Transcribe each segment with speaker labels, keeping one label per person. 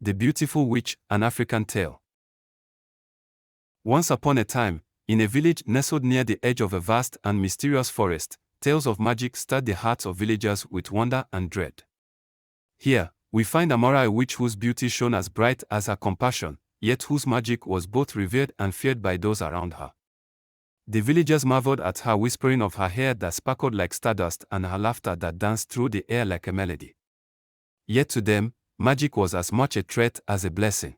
Speaker 1: The Beautiful Witch, an African Tale. Once upon a time, in a village nestled near the edge of a vast and mysterious forest, tales of magic stirred the hearts of villagers with wonder and dread. Here, we find Amara, a witch whose beauty shone as bright as her compassion, yet whose magic was both revered and feared by those around her. The villagers marveled at her whispering of her hair that sparkled like stardust and her laughter that danced through the air like a melody. Yet to them, magic was as much a threat as a blessing.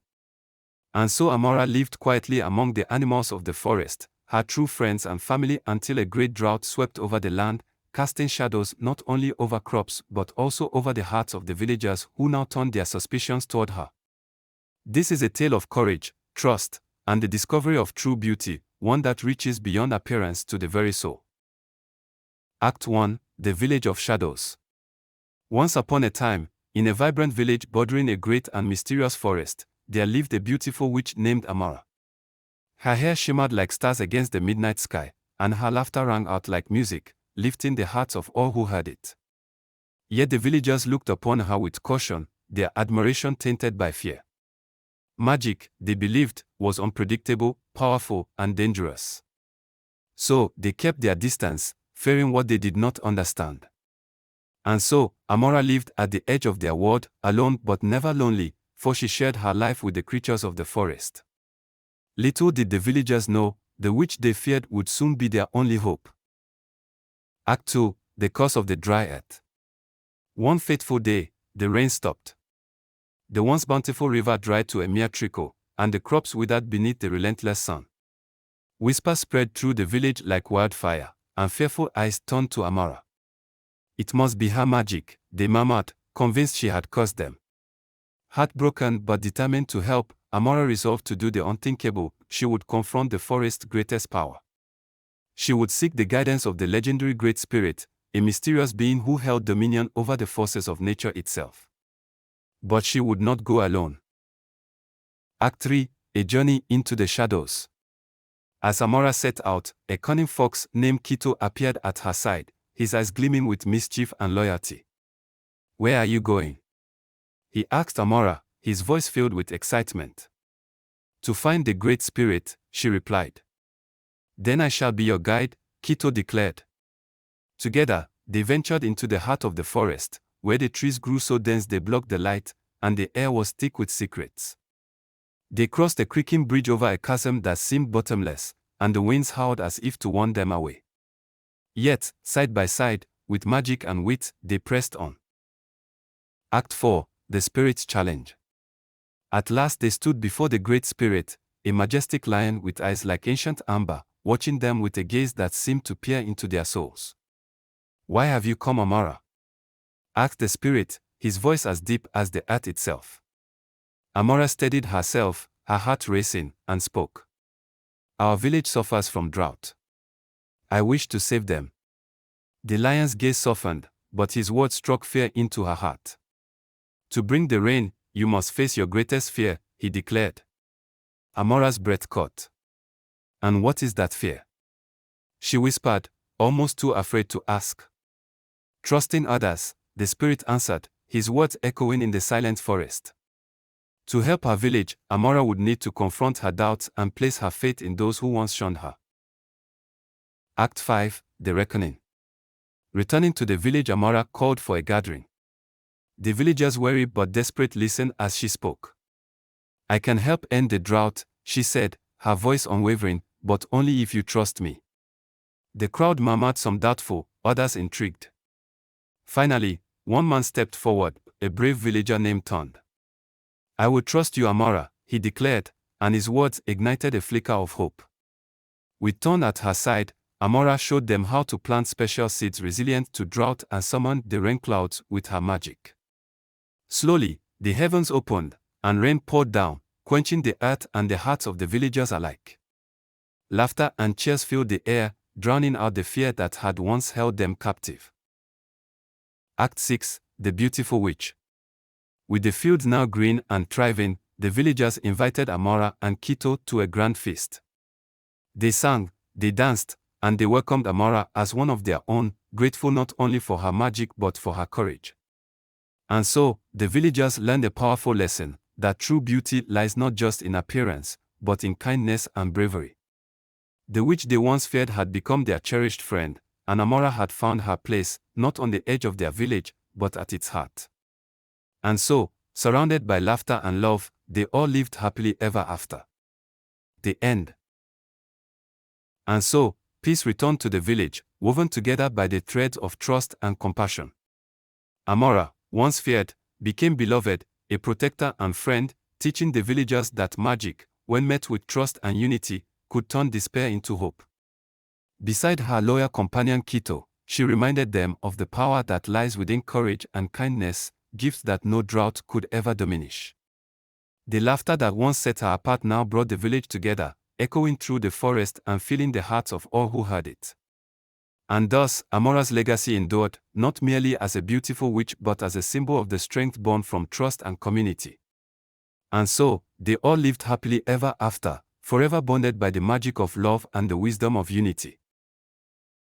Speaker 1: And so Amara lived quietly among the animals of the forest, her true friends and family, until a great drought swept over the land, casting shadows not only over crops but also over the hearts of the villagers who now turned their suspicions toward her. This is a tale of courage, trust, and the discovery of true beauty, one that reaches beyond appearance to the very soul. Act 1: The Village of Shadows. Once upon a time, in a vibrant village bordering a great and mysterious forest, there lived a beautiful witch named Amara. Her hair shimmered like stars against the midnight sky, and her laughter rang out like music, lifting the hearts of all who heard it. Yet the villagers looked upon her with caution, their admiration tainted by fear. Magic, they believed, was unpredictable, powerful, and dangerous. So, they kept their distance, fearing what they did not understand. And so, Amara lived at the edge of their world, alone but never lonely, for she shared her life with the creatures of the forest. Little did the villagers know, the witch they feared would soon be their only hope. Act 2: The Curse of the Dry Earth. One fateful day, the rain stopped. The once bountiful river dried to a mere trickle, and the crops withered beneath the relentless sun. Whispers spread through the village like wildfire, and fearful eyes turned to Amara. It must be her magic, they murmured, convinced she had cursed them. Heartbroken but determined to help, Amara resolved to do the unthinkable. She would confront the forest's greatest power. She would seek the guidance of the legendary Great Spirit, a mysterious being who held dominion over the forces of nature itself. But she would not go alone. Act 3: A Journey into the Shadows. As Amara set out, a cunning fox named Kito appeared at her side, his eyes gleaming with mischief and loyalty. "Where are you going?" he asked Amara, his voice filled with excitement. "To find the Great Spirit," she replied. "Then I shall be your guide," Kito declared. Together, they ventured into the heart of the forest, where the trees grew so dense they blocked the light, and the air was thick with secrets. They crossed a creaking bridge over a chasm that seemed bottomless, and the winds howled as if to warn them away. Yet, side by side, with magic and wit, they pressed on. Act 4: The Spirit's Challenge. At last they stood before the Great Spirit, a majestic lion with eyes like ancient amber, watching them with a gaze that seemed to peer into their souls. "Why have you come, Amara?" asked the spirit, his voice as deep as the earth itself. Amara steadied herself, her heart racing, and spoke. "Our village suffers from drought. I wish to save them." The lion's gaze softened, but his words struck fear into her heart. "To bring the rain, you must face your greatest fear," he declared. Amara's breath caught. "And what is that fear?" she whispered, almost too afraid to ask. "Trusting others," the spirit answered, his words echoing in the silent forest. To help her village, Amara would need to confront her doubts and place her faith in those who once shunned her. Act 5: The Reckoning. Returning to the village, Amara called for a gathering. The villagers, weary but desperate, listened as she spoke. "I can help end the drought," she said, her voice unwavering, "but only if you trust me." The crowd murmured, some doubtful, others intrigued. Finally, one man stepped forward, a brave villager named Tond. "I will trust you, Amara," he declared, and his words ignited a flicker of hope. With Tond at her side, Amara showed them how to plant special seeds resilient to drought and summoned the rain clouds with her magic. Slowly, the heavens opened, and rain poured down, quenching the earth and the hearts of the villagers alike. Laughter and cheers filled the air, drowning out the fear that had once held them captive. Act 6: The Beautiful Witch. With the fields now green and thriving, the villagers invited Amara and Kito to a grand feast. They sang, they danced, and they welcomed Amara as one of their own, grateful not only for her magic but for her courage. And so, the villagers learned a powerful lesson: that true beauty lies not just in appearance, but in kindness and bravery. The witch they once feared had become their cherished friend, and Amara had found her place, not on the edge of their village, but at its heart. And so, surrounded by laughter and love, they all lived happily ever after. The end. And so, peace returned to the village, woven together by the threads of trust and compassion. Amara, once feared, became beloved, a protector and friend, teaching the villagers that magic, when met with trust and unity, could turn despair into hope. Beside her loyal companion Kito, she reminded them of the power that lies within courage and kindness, gifts that no drought could ever diminish. The laughter that once set her apart now brought the village together, echoing through the forest and filling the hearts of all who heard it. And thus, Amara's legacy endured, not merely as a beautiful witch but as a symbol of the strength born from trust and community. And so, they all lived happily ever after, forever bonded by the magic of love and the wisdom of unity.